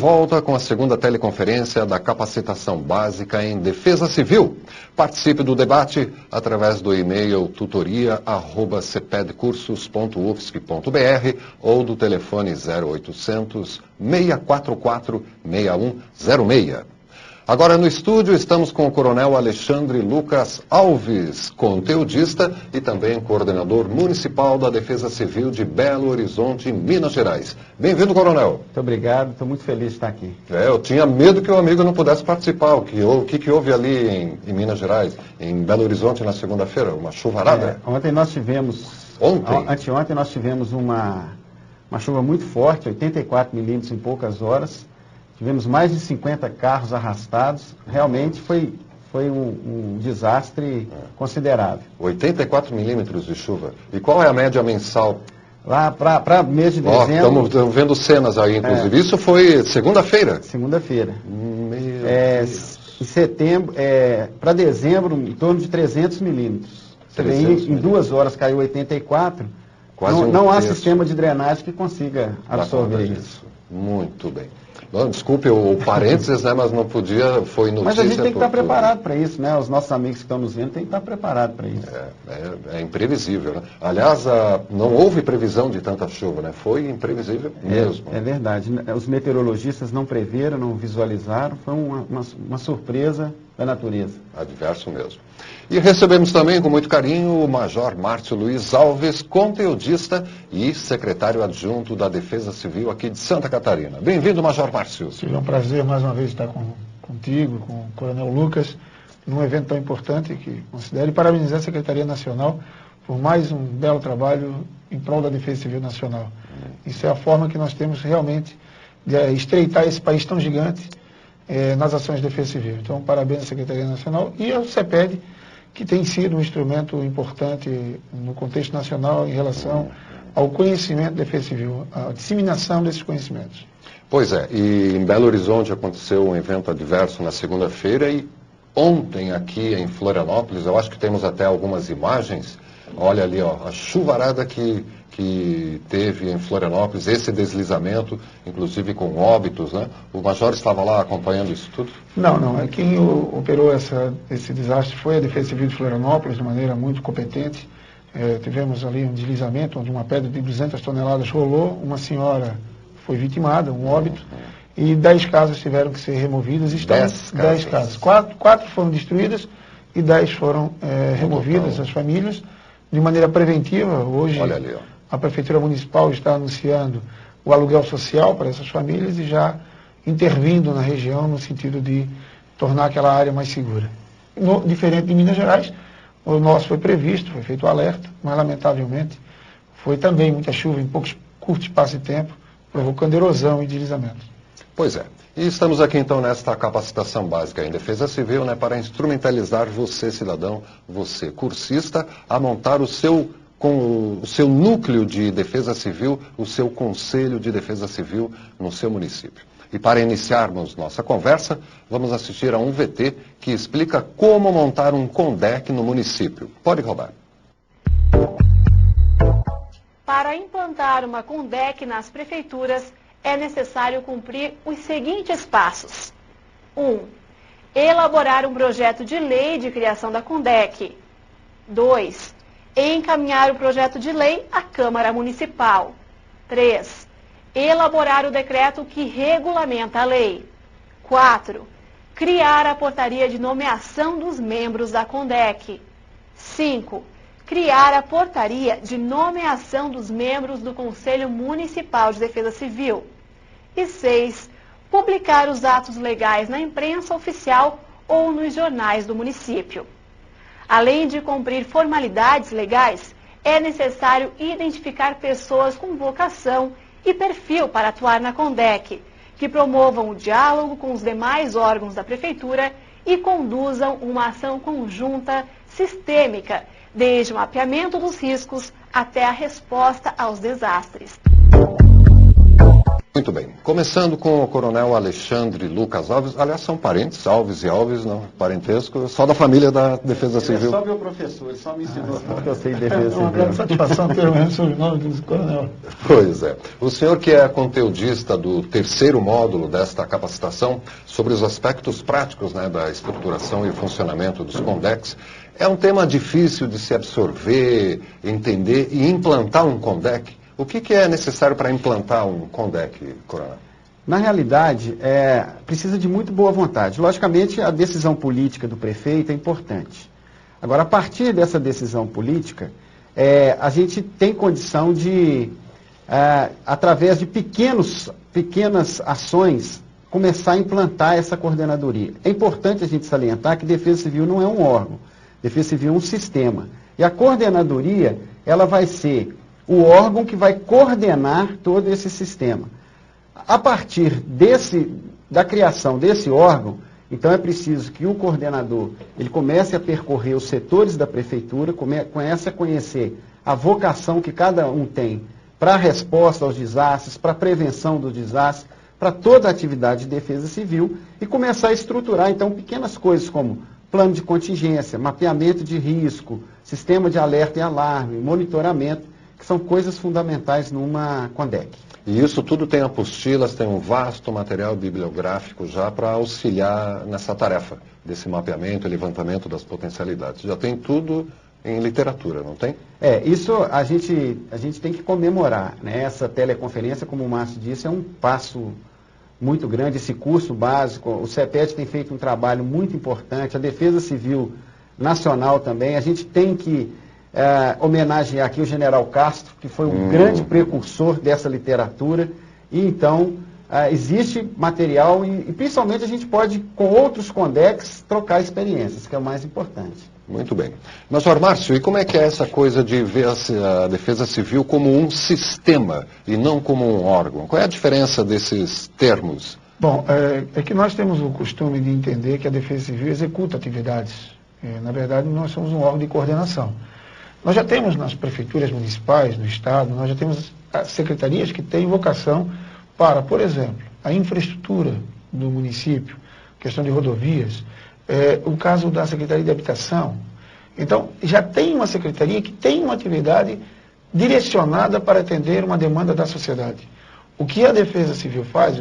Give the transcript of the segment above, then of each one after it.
volta com a segunda teleconferência da capacitação básica em Defesa Civil. Participe do debate através do e-mail tutoria@cepedcursos.ufsc.br ou do telefone 0800 644 6106. Agora no estúdio estamos com o Coronel Alexandre Lucas Alves, conteudista e também coordenador municipal da Defesa Civil de Belo Horizonte, Minas Gerais. Bem-vindo, Coronel. Muito obrigado, estou muito feliz de estar aqui. Eu tinha medo que o amigo não pudesse participar. O que houve ali em Minas Gerais, em Belo Horizonte na segunda-feira? Uma chuvarada? Ontem nós tivemos... Anteontem nós tivemos uma chuva muito forte, 84 milímetros em poucas horas. Tivemos mais de 50 carros arrastados. Realmente foi um desastre considerável. 84 milímetros de chuva. E qual é a média mensal? Lá para mês de dezembro... Estamos vendo cenas aí, inclusive. Isso foi segunda-feira? Segunda-feira. Em setembro, para dezembro, em torno de 300 milímetros. Em 2 horas caiu 84. Não há sistema de drenagem que consiga absorver isso. Muito bem. Não, desculpe o parênteses, né, mas não podia, foi notícia. Mas a gente tem que estar preparado para isso, né? Os nossos amigos que estão nos vendo têm que estar preparados para isso. É imprevisível, né? Aliás, não houve previsão de tanta chuva, né? Foi imprevisível mesmo. É verdade. Os meteorologistas não preveram, não visualizaram, foi uma surpresa da natureza. Adverso mesmo. E recebemos também com muito carinho o Major Márcio Luiz Alves, conteudista e secretário adjunto da Defesa Civil aqui de Santa Catarina. Bem-vindo, Major Márcio. É um prazer mais uma vez estar contigo, com o Coronel Lucas, num evento tão importante que considero, e parabenizar a Secretaria Nacional por mais um belo trabalho em prol da Defesa Civil Nacional. Isso é a forma que nós temos realmente de estreitar esse país tão gigante nas ações de defesa civil. Então, parabéns à Secretaria Nacional e ao CEPED, que tem sido um instrumento importante no contexto nacional em relação ao conhecimento da defesa civil, a disseminação desses conhecimentos. Pois é, e em Belo Horizonte aconteceu um evento adverso na segunda-feira e ontem aqui em Florianópolis, eu acho que temos até algumas imagens, olha ali, ó, a chuvarada que teve em Florianópolis, esse deslizamento, inclusive com óbitos, né? O Major estava lá acompanhando isso tudo? Não. Quem operou esse desastre foi a Defesa Civil de Florianópolis, de maneira muito competente. Tivemos ali um deslizamento, onde uma pedra de 200 toneladas rolou, uma senhora foi vitimada, um óbito, e 10 casas tiveram que ser removidas. 10 casas. 4 foram destruídas e 10 foram removidas, as famílias, de maneira preventiva. Hoje, olha ali, ó, a Prefeitura Municipal está anunciando o aluguel social para essas famílias e já intervindo na região no sentido de tornar aquela área mais segura. Diferente de Minas Gerais, o nosso foi previsto, foi feito o alerta, mas lamentavelmente foi também muita chuva em curto espaço de tempo, provocando erosão e deslizamento. Pois é. E estamos aqui então nesta capacitação básica em Defesa Civil, né, para instrumentalizar você, cidadão, você, cursista, a montar com o seu núcleo de defesa civil, o seu conselho de defesa civil no seu município. E para iniciarmos nossa conversa, vamos assistir a um VT que explica como montar um CONDEC no município. Pode rodar. Para implantar uma CONDEC nas prefeituras, é necessário cumprir os seguintes passos. 1. Elaborar um projeto de lei de criação da CONDEC. 2. Encaminhar o projeto de lei à Câmara Municipal. 3. Elaborar o decreto que regulamenta a lei. 4. Criar a portaria de nomeação dos membros da CONDEC. 5. Criar a portaria de nomeação dos membros do Conselho Municipal de Defesa Civil. E 6. Publicar os atos legais na imprensa oficial ou nos jornais do município. Além de cumprir formalidades legais, é necessário identificar pessoas com vocação e perfil para atuar na CONDEC, que promovam o diálogo com os demais órgãos da Prefeitura e conduzam uma ação conjunta, sistêmica, desde o mapeamento dos riscos até a resposta aos desastres. Muito bem. Começando com o Coronel Alexandre Lucas Alves. Aliás, são parentes, Alves e Alves, não? Parentesco, só da família da Defesa Civil. Ele é só meu professor, ele só me ensinou tudo que eu sei de Defesa Civil. É uma grande satisfação ter o mesmo sobrenome do Coronel. Pois é. O senhor que é conteudista do terceiro módulo desta capacitação sobre os aspectos práticos, né, da estruturação e funcionamento dos CONDECs, é um tema difícil de se absorver, entender e implantar um CONDEC. O que é necessário para implantar um CONDEC, Coronel? Na realidade, precisa de muito boa vontade. Logicamente, a decisão política do prefeito é importante. Agora, a partir dessa decisão política, a gente tem condição de, através de pequenas ações, começar a implantar essa coordenadoria. É importante a gente salientar que Defesa Civil não é um órgão. Defesa Civil é um sistema. E a coordenadoria, ela vai ser o órgão que vai coordenar todo esse sistema. A partir da criação desse órgão, então é preciso que o coordenador ele comece a percorrer os setores da prefeitura, comece a conhecer a vocação que cada um tem para a resposta aos desastres, para a prevenção dos desastres, para toda a atividade de defesa civil e começar a estruturar, então, pequenas coisas como plano de contingência, mapeamento de risco, sistema de alerta e alarme, monitoramento, que são coisas fundamentais numa CONDEC. E isso tudo tem apostilas, tem um vasto material bibliográfico já para auxiliar nessa tarefa desse mapeamento e levantamento das potencialidades. Já tem tudo em literatura, não tem? Isso a gente tem que comemorar, né? Essa teleconferência, como o Márcio disse, é um passo muito grande, esse curso básico. O CEPET tem feito um trabalho muito importante, a Defesa Civil Nacional também. A gente tem que homenagear aqui o General Castro, que foi um grande precursor dessa literatura, e então existe material e principalmente a gente pode, com outros CONDECs, trocar experiências, que é o mais importante. Muito bem. Mas, senhor Márcio, e como é que é essa coisa de ver a Defesa Civil como um sistema e não como um órgão? Qual é a diferença desses termos? Bom, é que nós temos o costume de entender que a Defesa Civil executa atividades. Na verdade, nós somos um órgão de coordenação. Nós já temos nas prefeituras municipais, no estado, nós já temos secretarias que têm vocação para, por exemplo, a infraestrutura do município, questão de rodovias, o caso da Secretaria de Habitação. Então, já tem uma secretaria que tem uma atividade direcionada para atender uma demanda da sociedade. O que a Defesa Civil faz,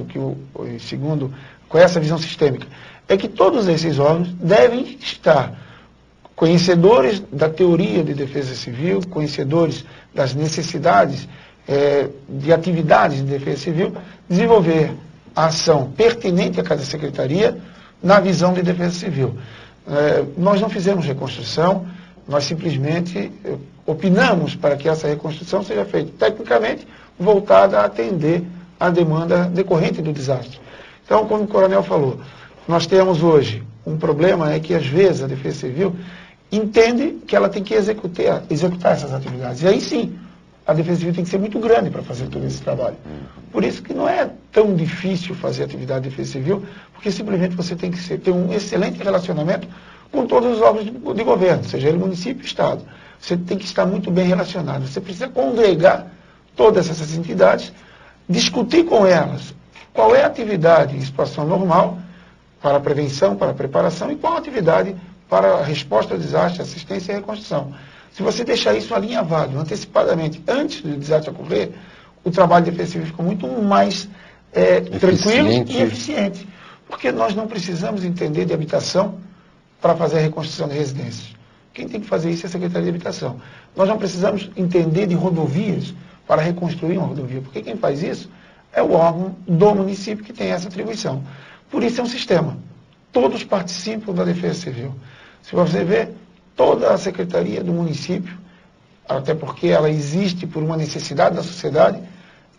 segundo com essa visão sistêmica, é que todos esses órgãos devem estar conhecedores da teoria de defesa civil, conhecedores das necessidades de atividades de defesa civil, desenvolver a ação pertinente a cada secretaria na visão de defesa civil. Nós não fizemos reconstrução, nós simplesmente opinamos para que essa reconstrução seja feita tecnicamente voltada a atender a demanda decorrente do desastre. Então, como o coronel falou, nós temos hoje um problema que às vezes a defesa civil entende que ela tem que executar essas atividades. E aí sim, a Defesa Civil tem que ser muito grande para fazer todo esse trabalho. Por isso que não é tão difícil fazer atividade de Defesa Civil, porque simplesmente você tem que ter um excelente relacionamento com todos os órgãos de governo, seja ele município, estado. Você tem que estar muito bem relacionado. Você precisa congregar todas essas entidades, discutir com elas qual é a atividade em situação normal para a prevenção, para a preparação e qual a atividade para a resposta ao desastre, assistência e reconstrução. Se você deixar isso alinhavado, antecipadamente, antes do desastre ocorrer, o trabalho de defesa civil fica muito mais tranquilo e eficiente. Porque nós não precisamos entender de habitação para fazer a reconstrução de residências. Quem tem que fazer isso é a Secretaria de Habitação. Nós não precisamos entender de rodovias para reconstruir uma rodovia, porque quem faz isso é o órgão do município que tem essa atribuição. Por isso é um sistema. Todos participam da defesa civil. Se você ver, toda a secretaria do município, até porque ela existe por uma necessidade da sociedade,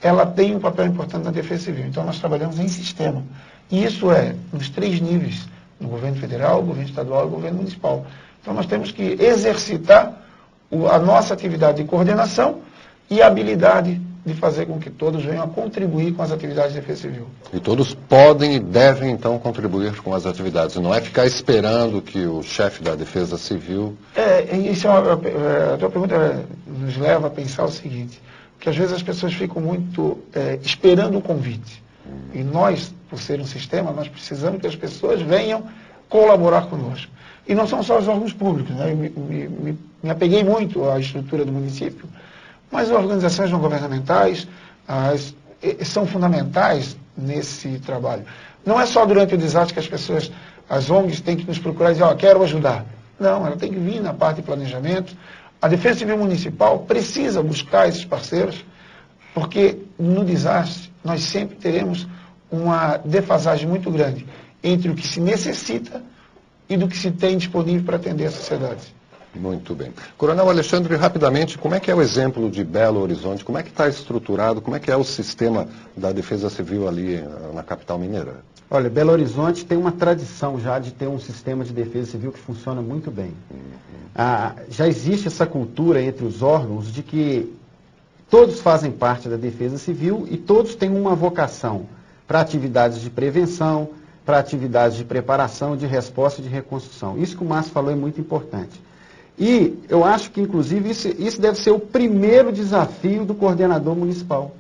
ela tem um papel importante na defesa civil. Então nós trabalhamos em sistema. E isso é nos 3 níveis, no governo federal, governo estadual e governo municipal. Então nós temos que exercitar a nossa atividade de coordenação e a habilidade de fazer com que todos venham a contribuir com as atividades de defesa civil. E todos podem e devem, então, contribuir com as atividades. Não é ficar esperando que o chefe da Defesa Civil... Isso a tua pergunta nos leva a pensar o seguinte. que às vezes as pessoas ficam muito esperando o convite. E nós, por ser um sistema, nós precisamos que as pessoas venham colaborar conosco. E não são só os órgãos públicos, né? Eu me apeguei muito à estrutura do município, mas as organizações não governamentais são fundamentais nesse trabalho. Não é só durante o desastre que as pessoas, as ONGs têm que nos procurar e dizer, ó, quero ajudar. Não, ela tem que vir na parte de planejamento. A Defesa Civil Municipal precisa buscar esses parceiros, porque no desastre nós sempre teremos uma defasagem muito grande entre o que se necessita e do que se tem disponível para atender a sociedade. Muito bem. Coronel Alexandre, rapidamente, como é que é o exemplo de Belo Horizonte? Como é que está estruturado? Como é que é o sistema da Defesa Civil ali na capital mineira? Olha, Belo Horizonte tem uma tradição já de ter um sistema de defesa civil que funciona muito bem. Já existe essa cultura entre os órgãos de que todos fazem parte da defesa civil e todos têm uma vocação para atividades de prevenção, para atividades de preparação, de resposta e de reconstrução. Isso que o Márcio falou é muito importante. E eu acho que, inclusive, isso deve ser o primeiro desafio do coordenador municipal.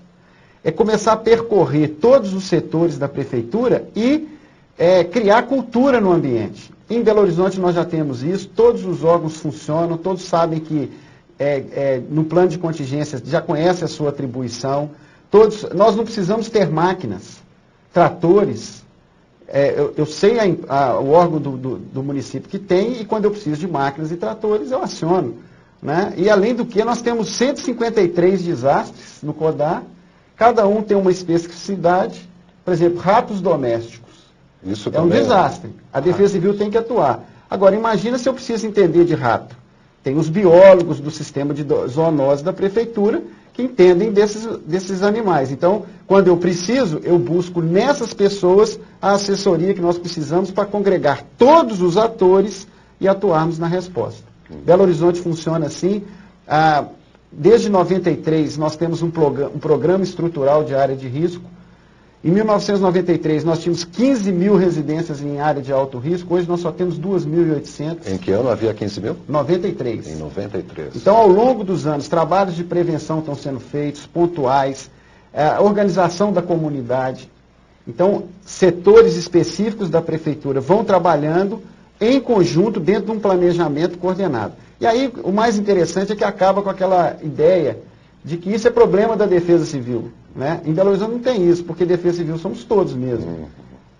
É começar a percorrer todos os setores da prefeitura e criar cultura no ambiente. Em Belo Horizonte nós já temos isso, todos os órgãos funcionam, todos sabem que no plano de contingência já conhece a sua atribuição. Nós não precisamos ter máquinas, tratores. Eu sei o órgão do município que tem e quando eu preciso de máquinas e tratores eu aciono. Né? E além do que nós temos 153 desastres no CODAR, cada um tem uma especificidade, por exemplo, ratos domésticos. Isso é um desastre. A Defesa Civil tem que atuar. Agora, imagina se eu preciso entender de rato. Tem os biólogos do sistema de zoonose da prefeitura que entendem desses animais. Então, quando eu preciso, eu busco nessas pessoas a assessoria que nós precisamos para congregar todos os atores e atuarmos na resposta. Belo Horizonte funciona assim. Desde 93, nós temos um programa estrutural de área de risco. Em 1993, nós tínhamos 15 mil residências em área de alto risco. Hoje, nós só temos 2.800. Em que ano havia 15 mil? 93. Em 93. Então, ao longo dos anos, trabalhos de prevenção estão sendo feitos, pontuais, organização da comunidade. Então, setores específicos da prefeitura vão trabalhando em conjunto dentro de um planejamento coordenado. E aí, o mais interessante é que acaba com aquela ideia de que isso é problema da Defesa Civil. Né? Em Belo Horizonte não tem isso, porque Defesa Civil somos todos mesmo.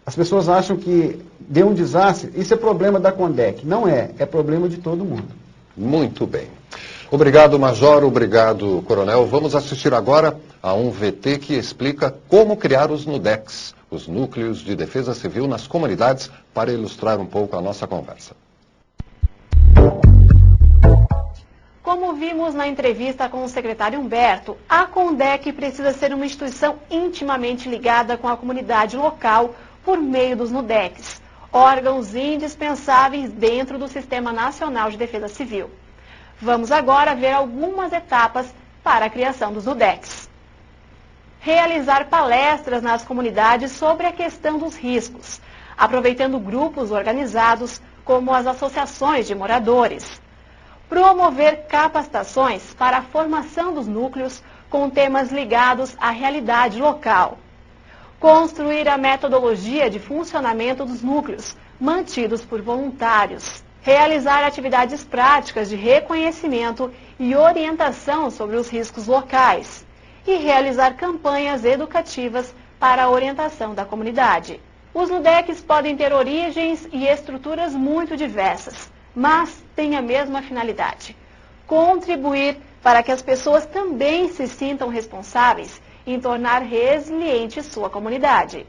As pessoas acham que deu um desastre, isso é problema da Condec. Não é problema de todo mundo. Muito bem. Obrigado, Major, obrigado, Coronel. Vamos assistir agora a um VT que explica como criar os NUDECs, os Núcleos de Defesa Civil nas comunidades, para ilustrar um pouco a nossa conversa. Como vimos na entrevista com o secretário Humberto, a Condec precisa ser uma instituição intimamente ligada com a comunidade local por meio dos NUDECs, órgãos indispensáveis dentro do Sistema Nacional de Defesa Civil. Vamos agora ver algumas etapas para a criação dos NUDECs. Realizar palestras nas comunidades sobre a questão dos riscos, aproveitando grupos organizados como as associações de moradores. Promover capacitações para a formação dos núcleos com temas ligados à realidade local. Construir a metodologia de funcionamento dos núcleos, mantidos por voluntários. Realizar atividades práticas de reconhecimento e orientação sobre os riscos locais. E realizar campanhas educativas para a orientação da comunidade. Os NUDECs podem ter origens e estruturas muito diversas, mas tem a mesma finalidade: contribuir para que as pessoas também se sintam responsáveis em tornar resiliente sua comunidade.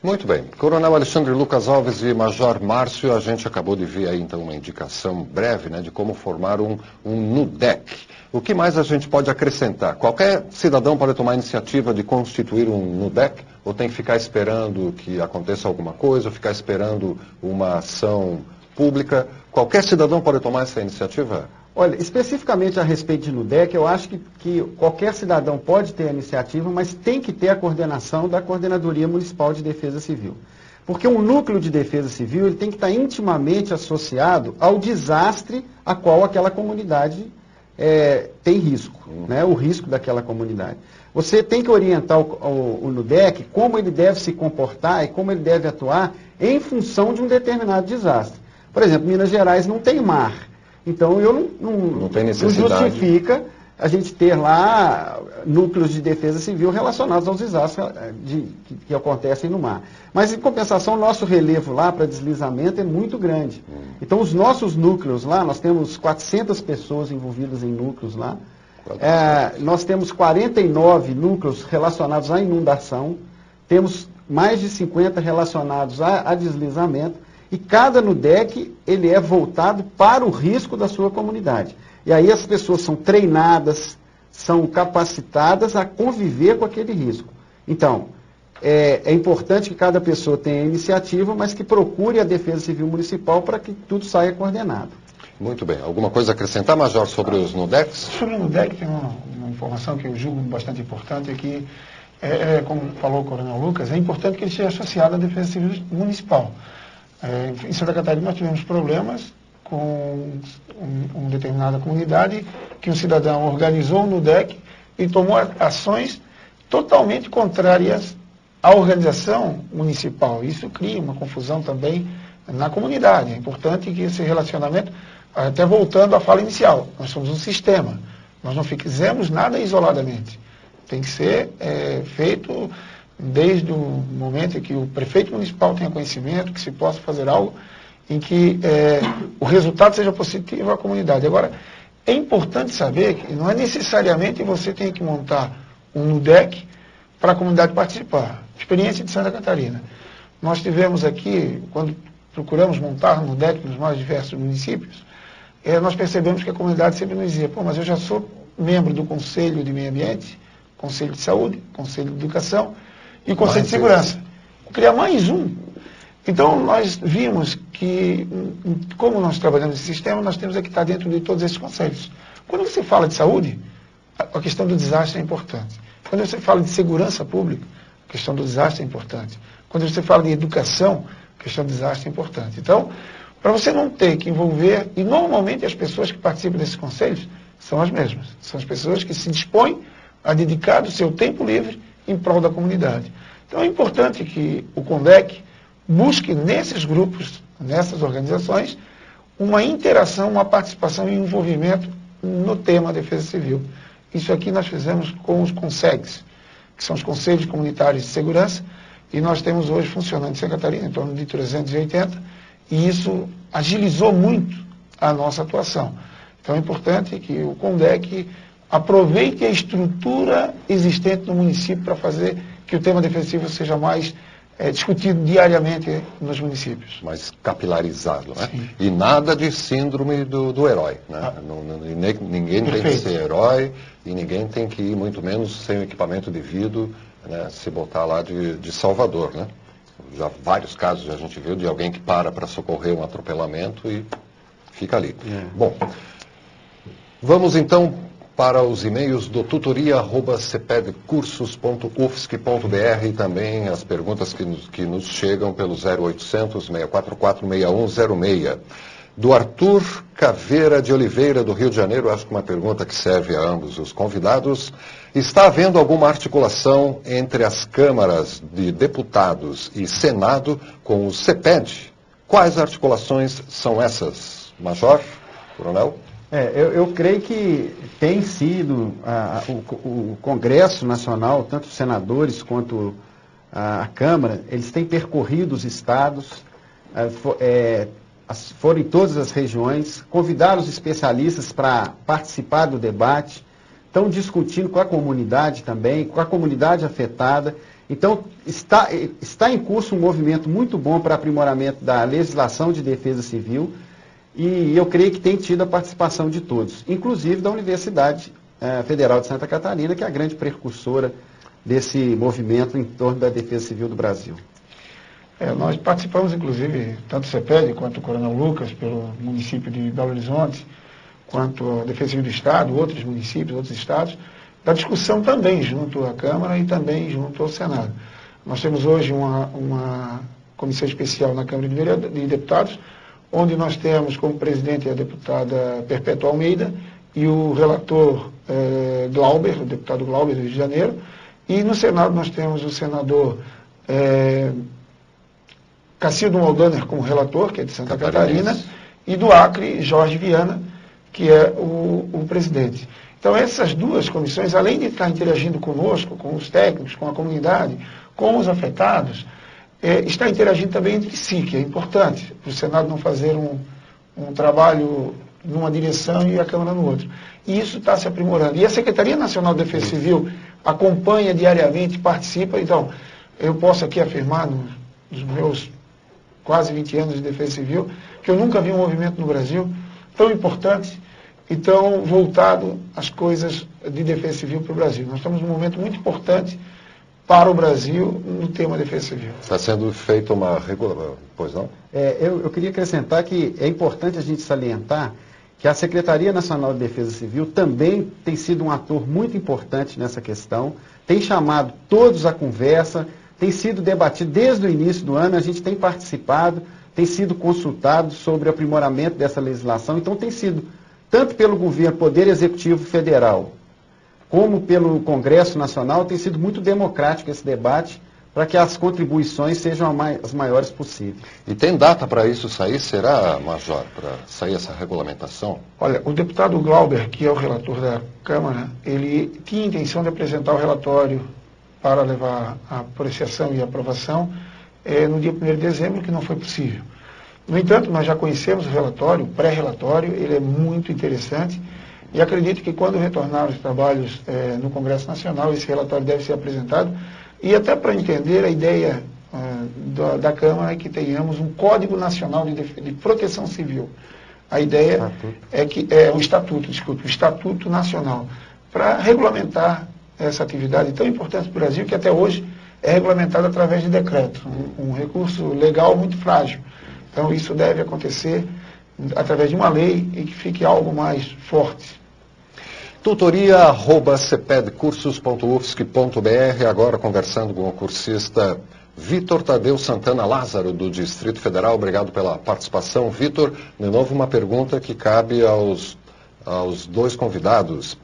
Muito bem. Coronel Alexandre Lucas Alves e Major Márcio, a gente acabou de ver aí então uma indicação breve, né, de como formar um NUDEC. O que mais a gente pode acrescentar? Qualquer cidadão pode tomar a iniciativa de constituir um NUDEC? Ou tem que ficar esperando que aconteça alguma coisa, ou ficar esperando uma ação pública? Qualquer cidadão pode tomar essa iniciativa? Olha, especificamente a respeito de NUDEC, eu acho que qualquer cidadão pode ter a iniciativa, mas tem que ter a coordenação da Coordenadoria Municipal de Defesa Civil. Porque um núcleo de defesa civil ele tem que estar intimamente associado ao desastre a qual aquela comunidade tem risco, né? O risco daquela comunidade. Você tem que orientar o NUDEC como ele deve se comportar e como ele deve atuar em função de um determinado desastre. Por exemplo, Minas Gerais não tem mar, então não tem necessidade. Não justifica a gente ter lá núcleos de defesa civil relacionados aos desastres que acontecem no mar. Mas, em compensação, o nosso relevo lá para deslizamento é muito grande. Então, os nossos núcleos lá, nós temos 400 pessoas envolvidas em núcleos lá. Nós temos 49 núcleos relacionados à inundação, temos mais de 50 relacionados a deslizamento, e cada NUDEC ele é voltado para o risco da sua comunidade. E aí as pessoas são treinadas, são capacitadas a conviver com aquele risco. Então, é importante que cada pessoa tenha iniciativa, mas que procure a Defesa Civil Municipal para que tudo saia coordenado. Muito bem. Alguma coisa a acrescentar, Major, sobre os NUDECs? Sobre o NUDEC, tem uma informação que eu julgo bastante importante, é que, como falou o Coronel Lucas, é importante que ele seja associado à Defesa Civil Municipal. Em Santa Catarina nós tivemos problemas com uma determinada comunidade, que um cidadão organizou um NUDEC e tomou ações totalmente contrárias à organização municipal. Isso cria uma confusão também na comunidade. É importante que esse relacionamento, até voltando à fala inicial, nós somos um sistema, nós não fizemos nada isoladamente. Tem que ser feito desde o momento em que o prefeito municipal tenha conhecimento, que se possa fazer algo em que o resultado seja positivo à comunidade. Agora, é importante saber que não é necessariamente você tem que montar um NUDEC para a comunidade participar. Experiência de Santa Catarina. Nós tivemos aqui, quando procuramos montar um NUDEC nos mais diversos municípios, nós percebemos que a comunidade sempre nos dizia, mas eu já sou membro do Conselho de Meio Ambiente, Conselho de Saúde, Conselho de Educação e Conselho de Segurança. Vou criar mais um. Então, nós vimos que, como nós trabalhamos nesse sistema, nós temos que estar dentro de todos esses conselhos. Quando você fala de saúde, a questão do desastre é importante. Quando você fala de segurança pública, a questão do desastre é importante. Quando você fala de educação, a questão do desastre é importante. Então, para você não ter que envolver, e normalmente as pessoas que participam desses conselhos são as mesmas. São as pessoas que se dispõem a dedicar o seu tempo livre em prol da comunidade. Então, é importante que o CONDEC busque nesses grupos, nessas organizações, uma interação, uma participação e um envolvimento no tema defesa civil. Isso aqui nós fizemos com os CONSEGs, que são os Conselhos Comunitários de Segurança, e nós temos hoje funcionando em Santa Catarina em torno de 380, e isso agilizou muito a nossa atuação. Então é importante que o CONDEC aproveite a estrutura existente no município para fazer que o tema defensivo seja mais discutido diariamente nos municípios. Mais capilarizado, né? Sim. E nada de síndrome do herói, né? Ninguém tem que ser herói e ninguém tem que ir, muito menos, sem o equipamento devido, né, se botar lá de salvador, né? Já vários casos a gente viu de alguém que para socorrer um atropelamento e fica ali. Bom, vamos então para os e-mails do tutoria@cepedcursos.ufsc.br e também as perguntas que nos chegam pelo 0800 644 6106. Do Arthur Caveira de Oliveira, do Rio de Janeiro, acho que uma pergunta que serve a ambos os convidados. Está havendo alguma articulação entre as câmaras de deputados e Senado com o CEPED? Quais articulações são essas? Major? Coronel? Eu creio que tem sido o Congresso Nacional, tanto os senadores quanto a Câmara, eles têm percorrido os estados, foram em todas as regiões, convidaram os especialistas para participar do debate, estão discutindo com a comunidade também, com a comunidade afetada. Então, está em curso um movimento muito bom para aprimoramento da legislação de defesa civil, e eu creio que tem tido a participação de todos, inclusive da Universidade Federal de Santa Catarina, que é a grande precursora desse movimento em torno da defesa civil do Brasil. Nós participamos, inclusive, tanto o CEPED quanto o Coronel Lucas, pelo município de Belo Horizonte, quanto a Defesa Civil do Estado, outros municípios, outros estados, da discussão também junto à Câmara e também junto ao Senado. Nós temos hoje uma comissão especial na Câmara de Deputados, onde nós temos como presidente a deputada Perpétua Almeida e o relator Glauber, o deputado Glauber do Rio de Janeiro, e no Senado nós temos o senador Cacildo Moldaner como relator, que é de Santa Catarina, e do Acre, Jorge Viana, que é o presidente. Então essas duas comissões, além de estar interagindo conosco, com os técnicos, com a comunidade, com os afetados, está interagindo também entre si, que é importante, para o Senado não fazer um trabalho numa direção e a Câmara no outro. E isso está se aprimorando. E a Secretaria Nacional de Defesa Civil acompanha diariamente, participa. Então, eu posso aqui afirmar, nos meus quase 20 anos de Defesa Civil, que eu nunca vi um movimento no Brasil tão importante e tão voltado às coisas de Defesa Civil para o Brasil. Nós estamos num momento muito importante para o Brasil no tema defesa civil. Está sendo feita uma regulação, pois não? Eu queria acrescentar que é importante a gente salientar que a Secretaria Nacional de Defesa Civil também tem sido um ator muito importante nessa questão, tem chamado todos à conversa, tem sido debatido desde o início do ano, a gente tem participado, tem sido consultado sobre o aprimoramento dessa legislação, então tem sido, tanto pelo governo, Poder Executivo Federal, como pelo Congresso Nacional, tem sido muito democrático esse debate para que as contribuições sejam as maiores possíveis. E tem data para isso sair? Será, Major, para sair essa regulamentação? Olha, o deputado Glauber, que é o relator da Câmara, ele tinha intenção de apresentar o relatório para levar a apreciação e aprovação no dia 1º de dezembro, que não foi possível. No entanto, nós já conhecemos o relatório, o pré-relatório, ele é muito interessante. E acredito que quando retornar os trabalhos no Congresso Nacional, esse relatório deve ser apresentado, e até para entender a ideia da Câmara é que tenhamos um Código Nacional de Proteção Civil. A ideia é que o Estatuto Nacional, para regulamentar essa atividade tão importante para o Brasil, que até hoje é regulamentada através de decreto, um recurso legal muito frágil. Então isso deve acontecer através de uma lei e que fique algo mais forte. Tutoria@cepedcursos.ufsc.br, agora conversando com o cursista Vitor Tadeu Santana Lázaro, do Distrito Federal. Obrigado pela participação. Vitor, de novo uma pergunta que cabe aos dois convidados.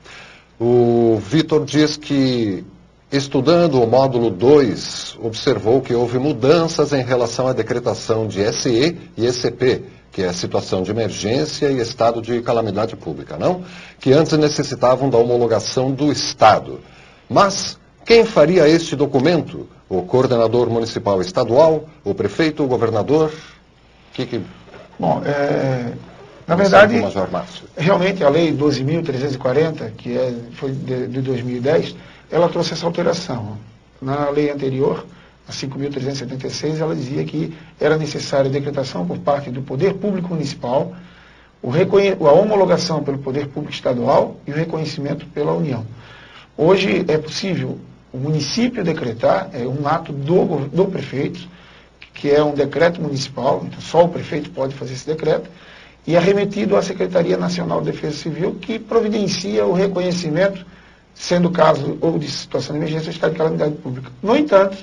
O Vitor diz que, estudando o módulo 2, observou que houve mudanças em relação à decretação de SE e ECP, que é a situação de emergência e estado de calamidade pública, não? Que antes necessitavam da homologação do Estado. Mas quem faria este documento? O coordenador municipal estadual, o prefeito, o governador? Bom, na verdade, realmente a lei 12.340, que foi de 2010, ela trouxe essa alteração. Na lei anterior, a 5.376, ela dizia que era necessária a decretação por parte do Poder Público Municipal, a homologação pelo Poder Público Estadual e o reconhecimento pela União. Hoje é possível o município decretar, um ato do prefeito, que é um decreto municipal, então só o prefeito pode fazer esse decreto, e é remetido à Secretaria Nacional de Defesa Civil, que providencia o reconhecimento, sendo caso ou de situação de emergência ou estado de calamidade pública. No entanto,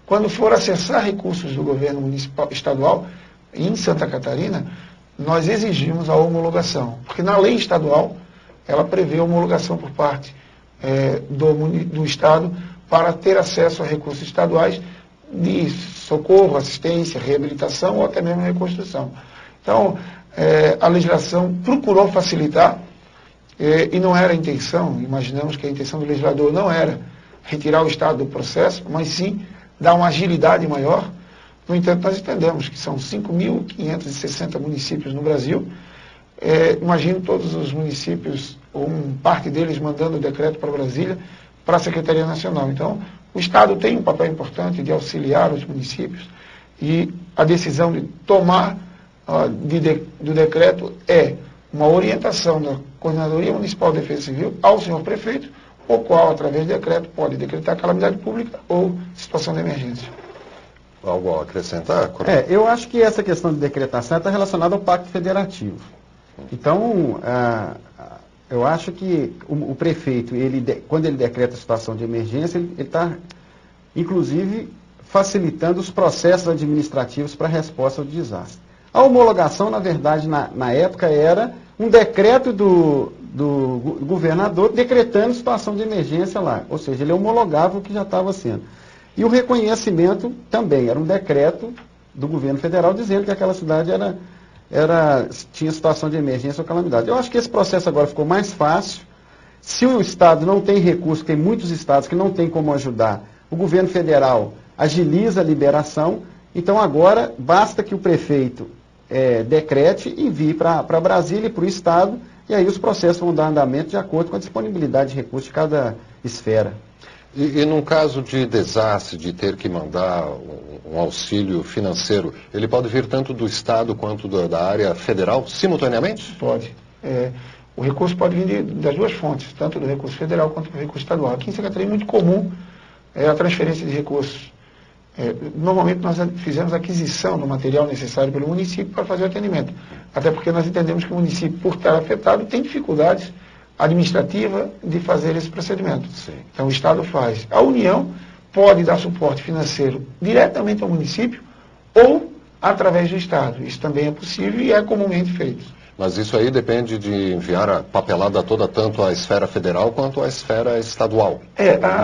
quando for acessar recursos do governo municipal, estadual, em Santa Catarina, nós exigimos a homologação, porque na lei estadual, ela prevê a homologação por parte do Estado para ter acesso a recursos estaduais de socorro, assistência, reabilitação ou até mesmo reconstrução. Então, a legislação procurou facilitar, e não era a intenção, imaginamos que a intenção do legislador não era retirar o Estado do processo, mas sim dar uma agilidade maior. No entanto, nós entendemos que são 5.560 municípios no Brasil. Imagino todos os municípios, ou parte deles mandando o decreto para Brasília, para a Secretaria Nacional. Então, o Estado tem um papel importante de auxiliar os municípios, e a decisão de tomar do decreto é uma orientação da Coordenadoria Municipal de Defesa Civil ao senhor prefeito, o qual, através de decreto, pode decretar calamidade pública ou situação de emergência. Algo a acrescentar? Eu acho que essa questão de decretação está relacionada ao Pacto Federativo. Então, eu acho que o prefeito, quando ele decreta a situação de emergência, ele está, inclusive, facilitando os processos administrativos para a resposta ao desastre. A homologação, na verdade, na época, era um decreto do do governador decretando situação de emergência lá. Ou seja, ele homologava o que já estava sendo. E o reconhecimento também era um decreto do governo federal dizendo que aquela cidade tinha situação de emergência ou calamidade. Eu acho que esse processo agora ficou mais fácil. Se o Estado não tem recurso, tem muitos estados que não tem como ajudar, o governo federal agiliza a liberação. Então agora basta que o prefeito decrete e envie para Brasília e para o Estado, e aí os processos vão dar andamento de acordo com a disponibilidade de recursos de cada esfera. E num caso de desastre, de ter que mandar um auxílio financeiro, ele pode vir tanto do Estado quanto da área federal simultaneamente? Pode. O recurso pode vir das duas fontes, tanto do recurso federal quanto do recurso estadual. Aqui em Santa Catarina é muito comum a transferência de recursos. Normalmente nós fizemos a aquisição do material necessário pelo município para fazer o atendimento. Até porque nós entendemos que o município, por estar afetado, tem dificuldades administrativa de fazer esse procedimento. Sim. Então o Estado faz. A União pode dar suporte financeiro diretamente ao município ou através do Estado. Isso também é possível e é comumente feito. Mas isso aí depende de enviar a papelada toda tanto à esfera federal quanto à esfera estadual.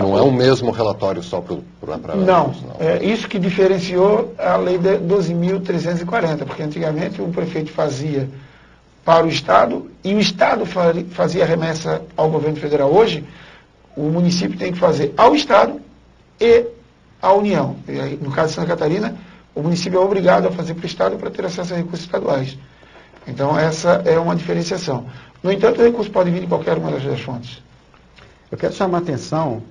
Não é o mesmo relatório só para... Não. Isso que diferenciou a lei de 12.340, porque antigamente o prefeito fazia para o Estado, e o Estado fazia remessa ao governo federal. Hoje, o município tem que fazer ao Estado e à União. E aí, no caso de Santa Catarina, o município é obrigado a fazer para o Estado para ter acesso a recursos estaduais. Então, essa é uma diferenciação. No entanto, o recurso pode vir de qualquer uma das duas fontes. Eu quero chamar a atenção,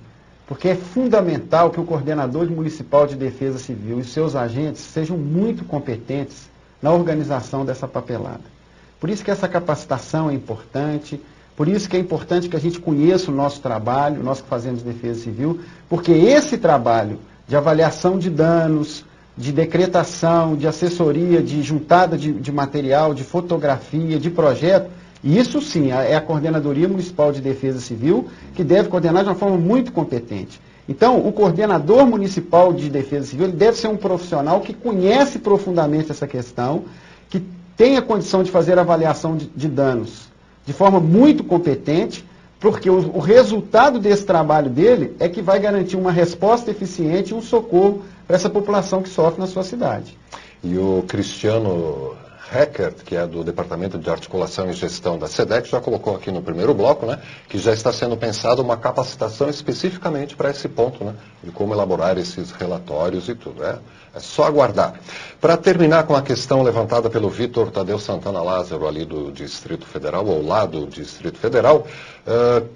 porque é fundamental que o coordenador municipal de defesa civil e seus agentes sejam muito competentes na organização dessa papelada. Por isso que essa capacitação é importante, por isso que é importante que a gente conheça o nosso trabalho, nós que fazemos defesa civil, porque esse trabalho de avaliação de danos, de decretação, de assessoria, de juntada de material, de fotografia, de projeto, isso sim é a Coordenadoria Municipal de Defesa Civil que deve coordenar de uma forma muito competente. Então, o coordenador municipal de defesa civil ele deve ser um profissional que conhece profundamente essa questão, que tem a condição de fazer avaliação de danos de forma muito competente, porque o resultado desse trabalho dele é que vai garantir uma resposta eficiente e um socorro para essa população que sofre na sua cidade. E o Cristiano Heckert, que é do Departamento de Articulação e Gestão da SEDEC, já colocou aqui no primeiro bloco, né, que já está sendo pensada uma capacitação especificamente para esse ponto, né, de como elaborar esses relatórios e tudo. É só aguardar. Para terminar com a questão levantada pelo Vitor Tadeu Santana Lázaro, ali do Distrito Federal, ou lá do Distrito Federal,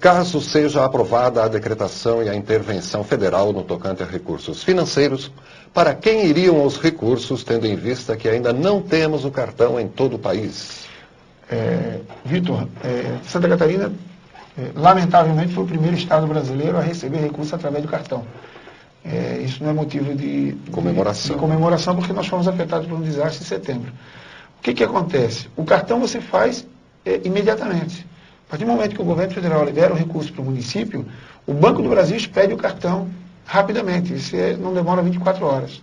caso seja aprovada a decretação e a intervenção federal no tocante a recursos financeiros, para quem iriam os recursos, tendo em vista que ainda não temos o cartão em todo o país? Vitor, Santa Catarina, lamentavelmente, foi o primeiro estado brasileiro a receber recursos através do cartão. Isso não é motivo de comemoração, porque nós fomos afetados por um desastre em setembro. O que acontece? O cartão você faz imediatamente. A partir do momento que o governo federal libera o recurso para o município, o Banco do Brasil expede o cartão rapidamente. Isso não demora 24 horas.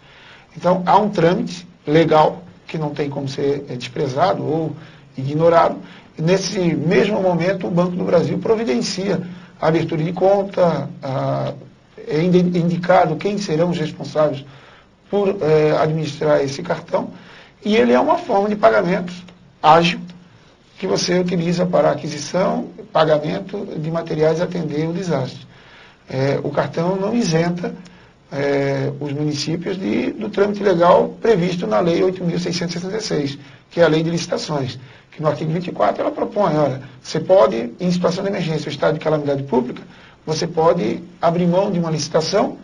Então, há um trâmite legal que não tem como ser desprezado ou ignorado. E nesse mesmo momento, o Banco do Brasil providencia a abertura de conta, é indicado quem serão os responsáveis por administrar esse cartão, e ele é uma forma de pagamento ágil que você utiliza para aquisição, pagamento de materiais e atender o desastre. O cartão não isenta os municípios do trâmite legal previsto na Lei 8.666, que é a Lei de Licitações, que no artigo 24 ela propõe, olha, você pode, em situação de emergência ou estado de calamidade pública, você pode abrir mão de uma licitação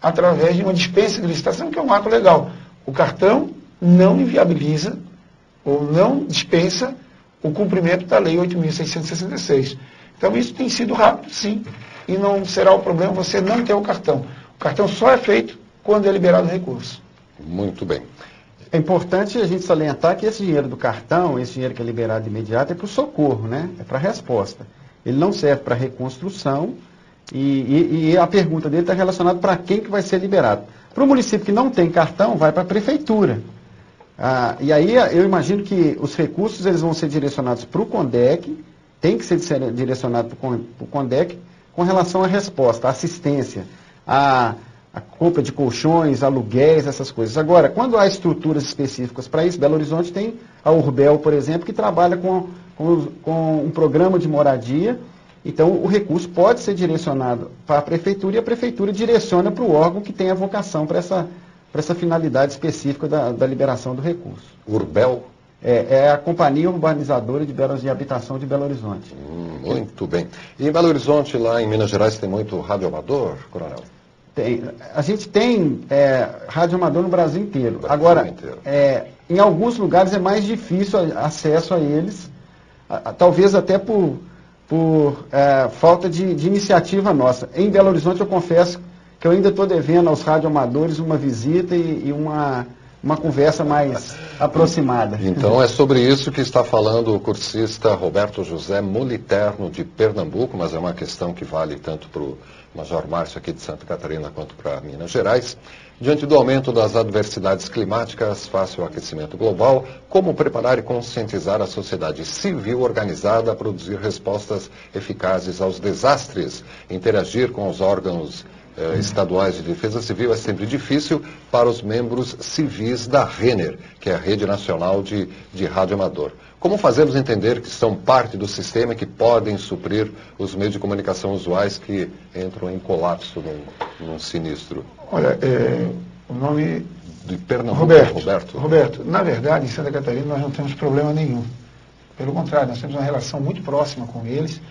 através de uma dispensa de licitação, que é um ato legal. O cartão não inviabiliza ou não dispensa o cumprimento da Lei 8.666. Então, isso tem sido rápido, sim, e não será o problema você não ter o cartão. O cartão só é feito quando é liberado o recurso. Muito bem. É importante a gente salientar que esse dinheiro do cartão, esse dinheiro que é liberado de imediato, é para o socorro, né? É para a resposta. Ele não serve para reconstrução. E a pergunta dele está relacionada para quem que vai ser liberado. Para o município que não tem cartão, vai para a prefeitura. E aí eu imagino que os recursos eles vão ser direcionados para o CONDEC tem que ser direcionado para o CONDEC com relação à resposta, à assistência, à compra de colchões, aluguéis, essas coisas. Agora, quando há estruturas específicas para isso, Belo Horizonte tem a Urbel, por exemplo, que trabalha com um programa de moradia. Então, o recurso pode ser direcionado para a Prefeitura e a Prefeitura direciona para o órgão que tem a vocação para essa finalidade específica da liberação do recurso. Urbel? É a Companhia Urbanizadora de Habitação de Belo Horizonte. Muito bem. E em Belo Horizonte, lá em Minas Gerais, tem muito radioamador, Coronel? Tem. A gente tem radioamador no Brasil inteiro. Agora, em alguns lugares é mais difícil acesso a eles, talvez até por falta de iniciativa nossa. Em Belo Horizonte, eu confesso que eu ainda estou devendo aos radioamadores uma visita e uma conversa mais aproximada. Então é sobre isso que está falando o cursista Roberto José Moliterno de Pernambuco, mas é uma questão que vale tanto para o Major Márcio aqui de Santa Catarina quanto para Minas Gerais. Diante do aumento das adversidades climáticas face ao aquecimento global, como preparar e conscientizar a sociedade civil organizada a produzir respostas eficazes aos desastres? Interagir com os órgãos estaduais de defesa civil é sempre difícil para os membros civis da RENER, que é a Rede Nacional de Radioamador. Como fazê-los entender que são parte do sistema e que podem suprir os meios de comunicação usuais que entram em colapso num sinistro? Olha, o nome... De Pernambuco, Roberto, na verdade, em Santa Catarina nós não temos problema nenhum. Pelo contrário, nós temos uma relação muito próxima com eles.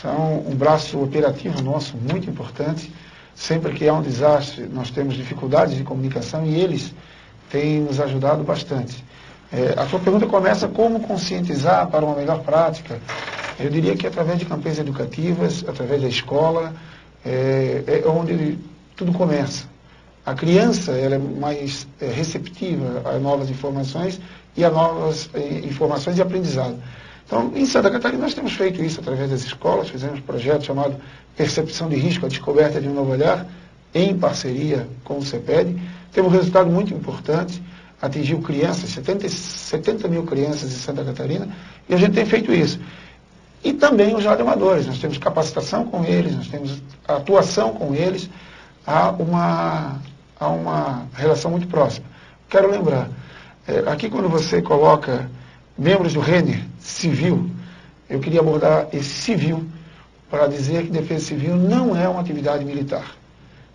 São um braço operativo nosso muito importante. Sempre que há um desastre, nós temos dificuldades de comunicação e eles têm nos ajudado bastante. A sua pergunta começa como conscientizar para uma melhor prática. Eu diria que através de campanhas educativas, através da escola, é onde tudo começa. A criança ela é mais receptiva a novas informações e a novas informações e aprendizado. Então, em Santa Catarina nós temos feito isso através das escolas, fizemos um projeto chamado Percepção de Risco, a Descoberta de um Novo Olhar, em parceria com o CEPED. Teve um resultado muito importante, atingiu crianças, 70 mil crianças em Santa Catarina, e a gente tem feito isso. E também os radioamadores, nós temos capacitação com eles, nós temos atuação com eles, há uma relação muito próxima. Quero lembrar, aqui quando você coloca membros do RENER civil, eu queria abordar esse civil para dizer que defesa civil não é uma atividade militar.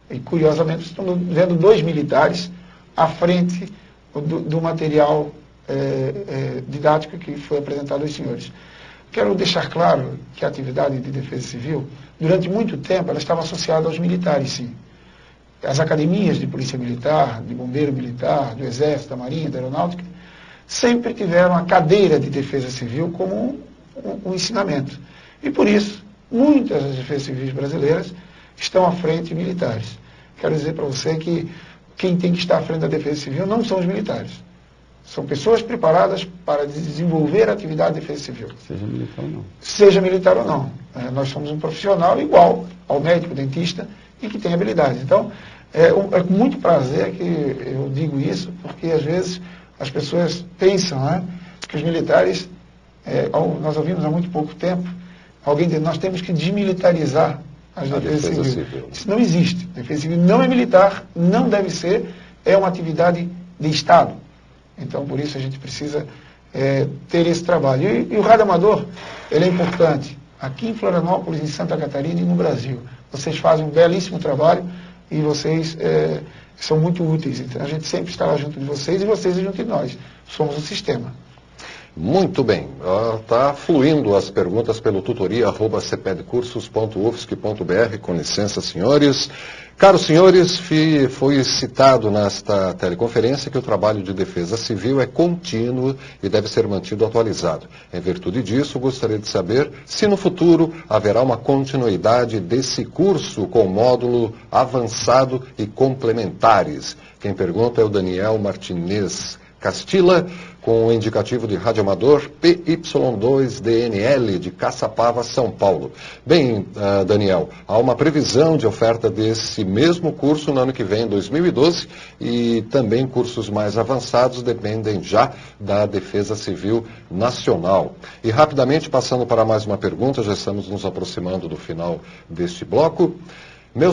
E, curiosamente, estamos vendo 2 militares à frente do material didático que foi apresentado aos senhores. Quero deixar claro que a atividade de defesa civil, durante muito tempo, ela estava associada aos militares, sim. As academias de polícia militar, de bombeiro militar, do exército, da marinha, da aeronáutica, sempre tiveram a cadeira de defesa civil como um ensinamento. E por isso, muitas das defesas civis brasileiras estão à frente de militares. Quero dizer para você que quem tem que estar à frente da defesa civil não são os militares. São pessoas preparadas para desenvolver a atividade de defesa civil. Seja militar ou não. Seja militar ou não. Nós somos um profissional igual ao médico, dentista, e que tem habilidades. Então, é com muito prazer que eu digo isso, porque às vezes as pessoas pensam que os militares, nós ouvimos há muito pouco tempo, alguém diz, nós temos que desmilitarizar as defesas civis. Isso não existe. Defesa civil não é militar, não deve ser, é uma atividade de Estado. Então, por isso, a gente precisa ter esse trabalho. E o radioamador, ele é importante. Aqui em Florianópolis, em Santa Catarina e no Brasil. Vocês fazem um belíssimo trabalho e vocês são muito úteis. Então, a gente sempre estará junto de vocês e vocês junto de nós. Somos um sistema. Muito bem. Está fluindo as perguntas pelo tutoria@cepedcursos.ufsc.br. Com licença, senhores. Caros senhores, foi citado nesta teleconferência que o trabalho de defesa civil é contínuo e deve ser mantido atualizado. Em virtude disso, gostaria de saber se no futuro haverá uma continuidade desse curso com módulo avançado e complementares. Quem pergunta é o Daniel Martinez Castilla, com o indicativo de radioamador PY2DNL de Caçapava, São Paulo. Bem, Daniel, há uma previsão de oferta desse mesmo curso no ano que vem, em 2012, e também cursos mais avançados dependem já da Defesa Civil Nacional. E rapidamente, passando para mais uma pergunta, já estamos nos aproximando do final deste bloco. Meu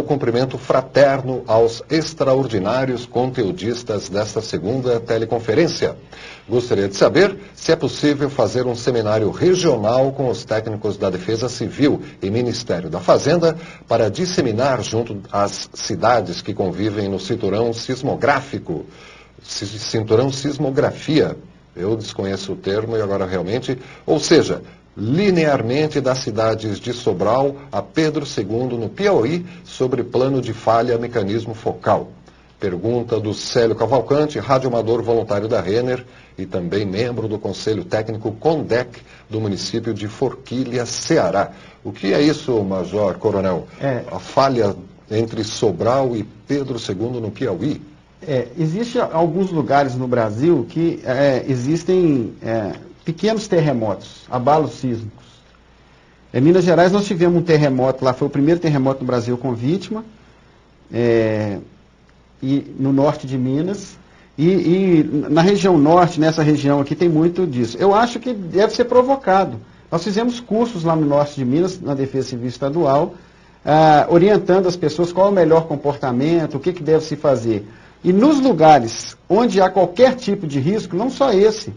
cumprimento fraterno aos extraordinários conteudistas desta segunda teleconferência. Gostaria de saber se é possível fazer um seminário regional com os técnicos da Defesa Civil e Ministério da Fazenda para disseminar junto às cidades que convivem no cinturão sismográfico, cinturão sismografia. Eu desconheço o termo e agora realmente, ou seja, linearmente das cidades de Sobral a Pedro II, no Piauí, sobre plano de falha mecanismo focal. Pergunta do Célio Cavalcante, radioamador voluntário da Renner e também membro do Conselho Técnico CONDEC do município de Forquilha, Ceará. O que é isso, Major Coronel? A falha entre Sobral e Pedro II, no Piauí? Existem alguns lugares no Brasil que existem pequenos terremotos, abalos sísmicos. Em Minas Gerais nós tivemos um terremoto lá, foi o primeiro terremoto no Brasil com vítima, e no norte de Minas, e na região norte, nessa região aqui, tem muito disso. Eu acho que deve ser provocado. Nós fizemos cursos lá no norte de Minas, na Defesa Civil Estadual, orientando as pessoas qual é o melhor comportamento, o que deve se fazer. E nos lugares onde há qualquer tipo de risco, não só esse,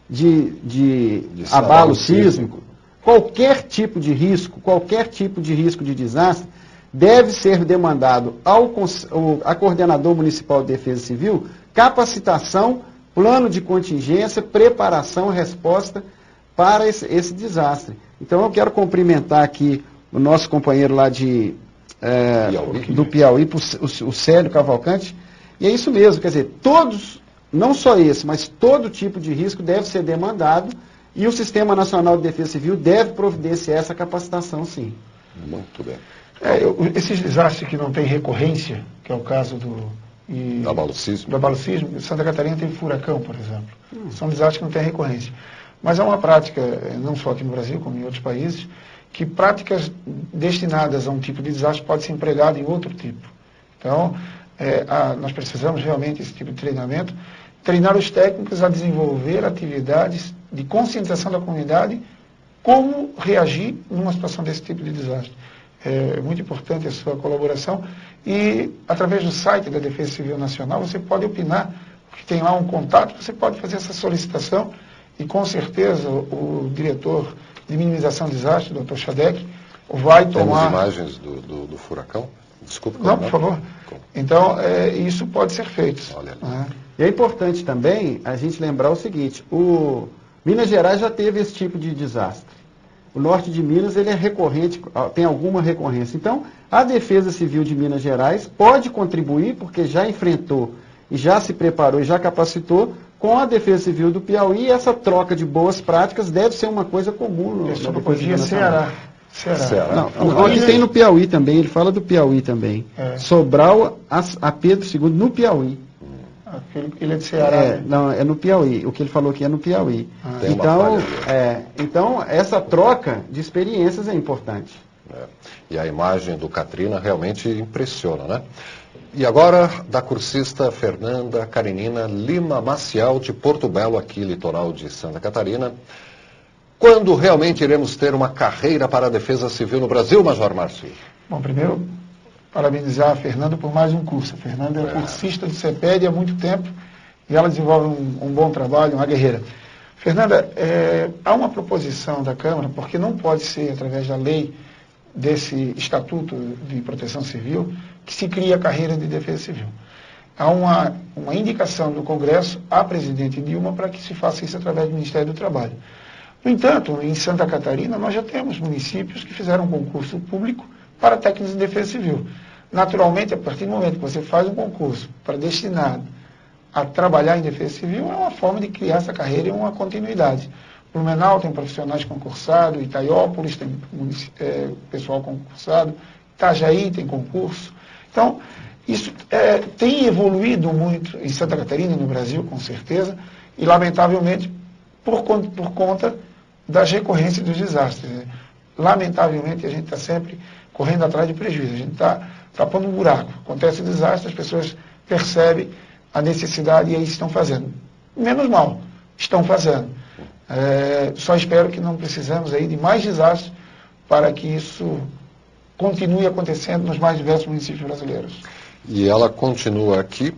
de abalo sísmico, qualquer tipo de risco de desastre, deve ser demandado a coordenador municipal de Defesa Civil capacitação, plano de contingência, preparação, resposta para esse desastre. Então eu quero cumprimentar aqui o nosso companheiro lá do Piauí, o Célio Cavalcante, e é isso mesmo, quer dizer, todos, não só esse, mas todo tipo de risco deve ser demandado e o Sistema Nacional de Defesa Civil deve providenciar essa capacitação, sim. Muito bem. Esses desastres que não têm recorrência, que é o caso do abalo sísmico, Santa Catarina tem furacão, por exemplo. São desastres que não têm recorrência. Mas há uma prática, não só aqui no Brasil, como em outros países, que práticas destinadas a um tipo de desastre podem ser empregadas em outro tipo. Então, nós precisamos realmente desse tipo de treinamento, treinar os técnicos a desenvolver atividades de conscientização da comunidade, como reagir numa situação desse tipo de desastre. É muito importante a sua colaboração e, através do site da Defesa Civil Nacional, você pode opinar, porque tem lá um contato, você pode fazer essa solicitação e, com certeza, o diretor de minimização de desastre, o Dr. Chadec, vai tomar... Temos imagens do furacão? Desculpa. Não, por favor. Então, isso pode ser feito. Olha. E é importante também a gente lembrar o seguinte, Minas Gerais já teve esse tipo de desastre. O norte de Minas, ele é recorrente, tem alguma recorrência. Então, a Defesa Civil de Minas Gerais pode contribuir, porque já enfrentou e já se preparou e já capacitou com a Defesa Civil do Piauí, e essa troca de boas práticas deve ser uma coisa comum na Defesa Civil Nacional. Ceará. Não, aqui tem no Piauí também, ele fala do Piauí também. Sobral a Pedro II, no Piauí. Ele é de Ceará. Não, é no Piauí. O que ele falou aqui é no Piauí. Então, essa troca de experiências é importante. E a imagem do Katrina realmente impressiona, né? E agora, da cursista Fernanda Karenina Lima Maciel, de Porto Belo, aqui, litoral de Santa Catarina. Quando realmente iremos ter uma carreira para a Defesa Civil no Brasil, Major Márcio? Bom, primeiro, parabenizar a Fernanda por mais um curso. A Fernanda é cursista do CEPED há muito tempo e ela desenvolve um bom trabalho, uma guerreira. Fernanda, há uma proposição da Câmara, porque não pode ser através da lei desse Estatuto de Proteção Civil que se cria a carreira de Defesa Civil. Há uma indicação do Congresso à presidente Dilma para que se faça isso através do Ministério do Trabalho. No entanto, em Santa Catarina, nós já temos municípios que fizeram um concurso público para técnicos de defesa civil. Naturalmente, a partir do momento que você faz um concurso para destinado a trabalhar em defesa civil, é uma forma de criar essa carreira e uma continuidade. Blumenau tem profissionais concursados, Itaiópolis tem pessoal concursado, Itajaí tem concurso. Então, Isso tem evoluído muito em Santa Catarina, no Brasil, com certeza, e lamentavelmente por conta das recorrências dos desastres. Lamentavelmente a gente está sempre correndo atrás de prejuízo, a gente está tapando um buraco. Acontece desastre, as pessoas percebem a necessidade e aí estão fazendo. Menos mal, estão fazendo. Só espero que não precisamos aí de mais desastres para que isso continue acontecendo nos mais diversos municípios brasileiros. E ela continua aqui,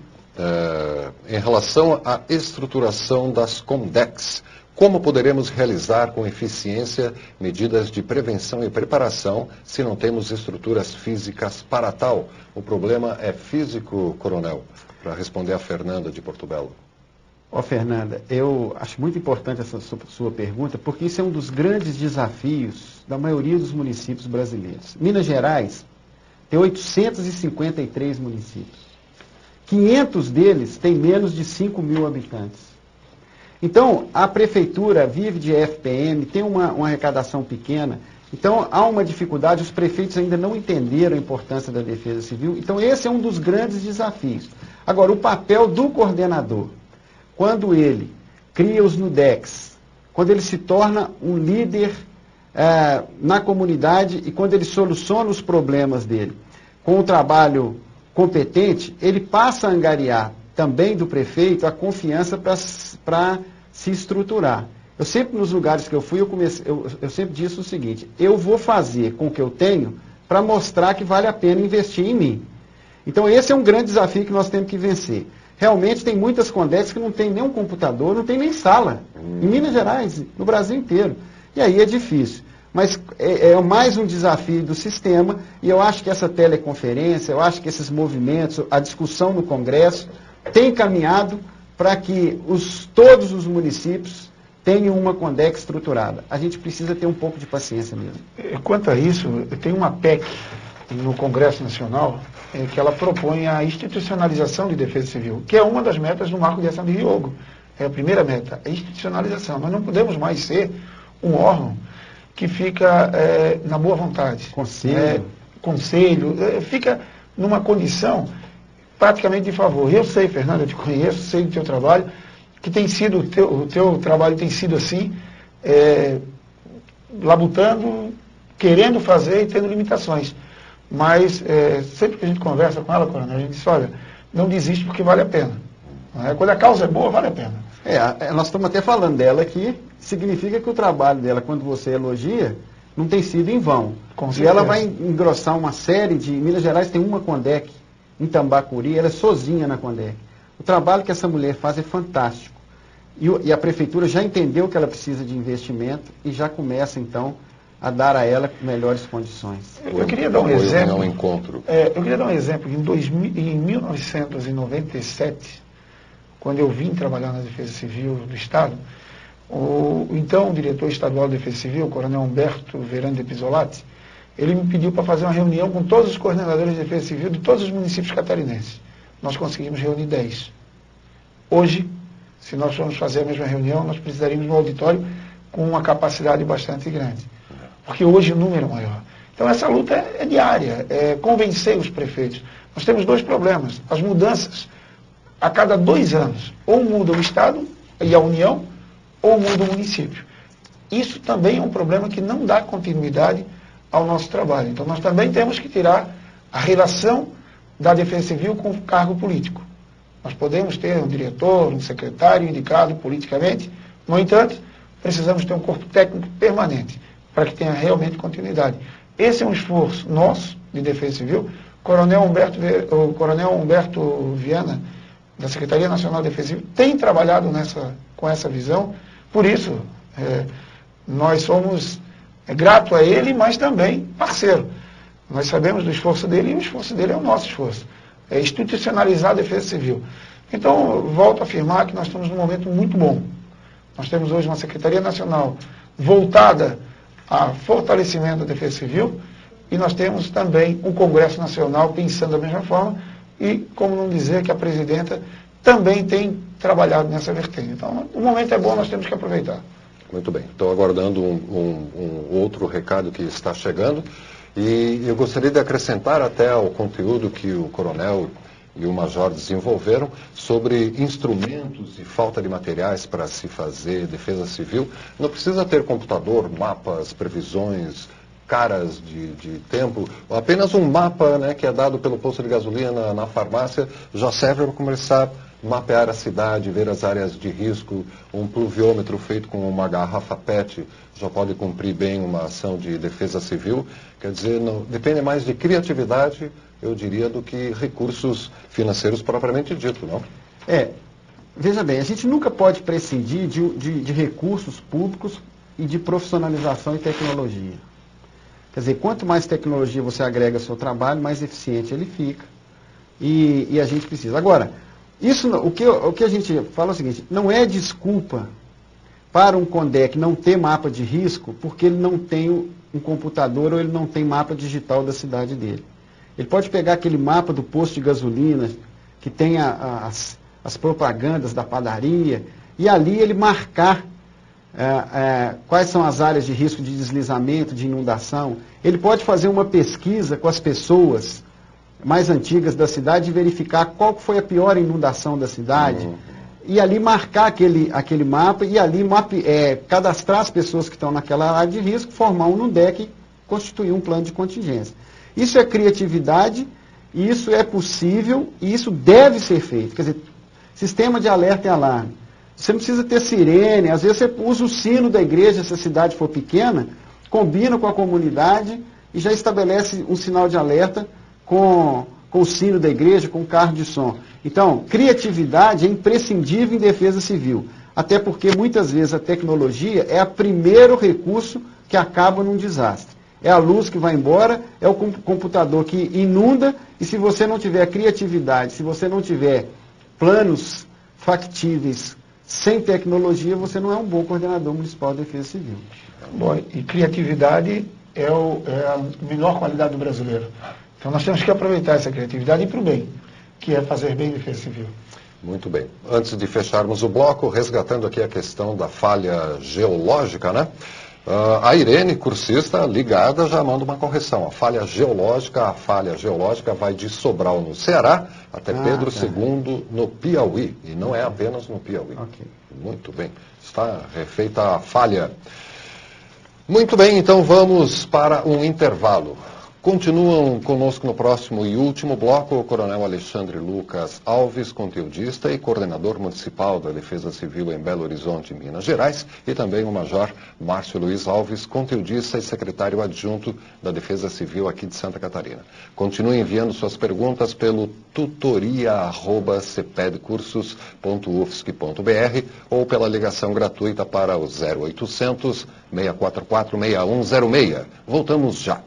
em relação à estruturação das Comdecs. Como poderemos realizar com eficiência medidas de prevenção e preparação se não temos estruturas físicas para tal? O problema é físico, coronel, para responder a Fernanda de Porto Belo. Fernanda, eu acho muito importante essa sua pergunta, porque isso é um dos grandes desafios da maioria dos municípios brasileiros. Minas Gerais tem 853 municípios. 500 deles têm menos de 5 mil habitantes. Então, a prefeitura vive de FPM, tem uma arrecadação pequena, então há uma dificuldade, os prefeitos ainda não entenderam a importância da defesa civil, então esse é um dos grandes desafios. Agora, o papel do coordenador, quando ele cria os NUDECs, quando ele se torna um líder na comunidade e quando ele soluciona os problemas dele com um trabalho competente, ele passa a angariar também do prefeito a confiança para se estruturar. Eu sempre, nos lugares que eu fui, eu sempre disse o seguinte: eu vou fazer com o que eu tenho para mostrar que vale a pena investir em mim. Então esse é um grande desafio que nós temos que vencer. Realmente tem muitas Comdecs que não tem nem um computador, não tem nem sala. Em Minas Gerais, no Brasil inteiro. E aí é difícil. Mas é mais um desafio do sistema, e eu acho que essa teleconferência, eu acho que esses movimentos, a discussão no Congresso, tem caminhado para que todos os municípios tenham uma Condec estruturada. A gente precisa ter um pouco de paciência mesmo. Quanto a isso, tem uma PEC no Congresso Nacional que ela propõe a institucionalização de defesa civil, que é uma das metas do Marco de Ação de Diogo. É a primeira meta, a institucionalização. Nós não podemos mais ser um órgão que fica na boa vontade. Conselho. Fica numa condição praticamente de favor. Eu sei, Fernando, eu te conheço, sei do teu trabalho, que tem sido, o teu trabalho tem sido assim, labutando, querendo fazer e tendo limitações. Mas sempre que a gente conversa com ela, coronel, a gente diz, olha, não desiste porque vale a pena. Quando a causa é boa, vale a pena. Nós estamos até falando dela aqui, significa que o trabalho dela, quando você elogia, não tem sido em vão. E ela vai engrossar uma série de... Em Minas Gerais tem uma Condec, em Tambacuri, ela é sozinha na Condec. O trabalho que essa mulher faz é fantástico. E a prefeitura já entendeu que ela precisa de investimento e já começa, então, a dar a ela melhores condições. Eu queria dar um exemplo. Eu queria dar um exemplo. Em 1997, quando eu vim trabalhar na Defesa Civil do Estado, o então diretor estadual de Defesa Civil, o coronel Humberto Verano de Pisolati, ele me pediu para fazer uma reunião com todos os coordenadores de Defesa Civil de todos os municípios catarinenses. Nós conseguimos reunir 10. Hoje, se nós formos fazer a mesma reunião, nós precisaríamos de um auditório com uma capacidade bastante grande. Porque hoje o número é maior. Então essa luta é diária, é convencer os prefeitos. Nós temos dois problemas. As mudanças, a cada 2 anos, ou muda o Estado e a União, ou muda o município. Isso também é um problema que não dá continuidade ao nosso trabalho. Então nós também temos que tirar a relação da Defesa Civil com o cargo político. Nós podemos ter um diretor, um secretário indicado politicamente, no entanto, precisamos ter um corpo técnico permanente para que tenha realmente continuidade. Esse é um esforço nosso, de Defesa Civil. O coronel Humberto Viana, da Secretaria Nacional de Defesa Civil, tem trabalhado com essa visão. Por isso, nós somos gratos a ele, mas também parceiro. Nós sabemos do esforço dele e o esforço dele é o nosso esforço. É institucionalizar a Defesa Civil. Então, volto a afirmar que nós estamos num momento muito bom. Nós temos hoje uma Secretaria Nacional voltada a fortalecimento da Defesa Civil e nós temos também um Congresso Nacional pensando da mesma forma e, como não dizer, que a presidenta também tem trabalhado nessa vertente. Então, o momento é bom, nós temos que aproveitar. Muito bem. Estou aguardando um outro recado que está chegando. E eu gostaria de acrescentar até ao conteúdo que o coronel e o major desenvolveram sobre instrumentos e falta de materiais para se fazer defesa civil. Não precisa ter computador, mapas, previsões, caras de tempo. Apenas um mapa, né, que é dado pelo posto de gasolina na farmácia já serve para começar a mapear a cidade, ver as áreas de risco. Um pluviômetro feito com uma garrafa PET já pode cumprir bem uma ação de defesa civil. Quer dizer, não, depende mais de criatividade, eu diria, do que recursos financeiros propriamente dito, não? Veja bem, a gente nunca pode prescindir de recursos públicos e de profissionalização e tecnologia. Quer dizer, quanto mais tecnologia você agrega ao seu trabalho, mais eficiente ele fica. E a gente precisa. Agora, o que a gente fala é o seguinte, não é desculpa para um CONDEC não ter mapa de risco porque ele não tem um computador ou ele não tem mapa digital da cidade dele. Ele pode pegar aquele mapa do posto de gasolina, que tem as propagandas da padaria, e ali ele marcar quais são as áreas de risco de deslizamento, de inundação. Ele pode fazer uma pesquisa com as pessoas mais antigas da cidade e verificar qual foi a pior inundação da cidade, e ali marcar aquele mapa, e ali cadastrar as pessoas que estão naquela área de risco, formar um NUDEC e constituir um plano de contingência. Isso é criatividade, isso é possível e isso deve ser feito. Quer dizer, sistema de alerta e alarme. Você não precisa ter sirene, às vezes você usa o sino da igreja, se a cidade for pequena, combina com a comunidade e já estabelece um sinal de alerta com o sino da igreja, com o carro de som. Então, criatividade é imprescindível em defesa civil, até porque muitas vezes a tecnologia é o primeiro recurso que acaba num desastre. É a luz que vai embora, é o computador que inunda, e se você não tiver criatividade, se você não tiver planos factíveis sem tecnologia, você não é um bom coordenador municipal de defesa civil. Bom, e criatividade é a melhor qualidade do brasileiro. Então nós temos que aproveitar essa criatividade e ir para o bem, que é fazer bem defesa civil. Muito bem. Antes de fecharmos o bloco, resgatando aqui a questão da falha geológica, né? A Irene, cursista, ligada, já manda uma correção. A falha geológica vai de Sobral, no Ceará, até Pedro II, no Piauí. E não é apenas no Piauí. Okay. Muito bem. Está refeita a falha. Muito bem, então vamos para um intervalo. Continuam conosco no próximo e último bloco o coronel Alexandre Lucas Alves, conteudista e coordenador municipal da Defesa Civil em Belo Horizonte, Minas Gerais, e também o major Márcio Luiz Alves, conteudista e secretário adjunto da Defesa Civil aqui de Santa Catarina. Continue enviando suas perguntas pelo tutoria@cepedcursos.ufsc.br ou pela ligação gratuita para o 0800 644 6106. Voltamos já.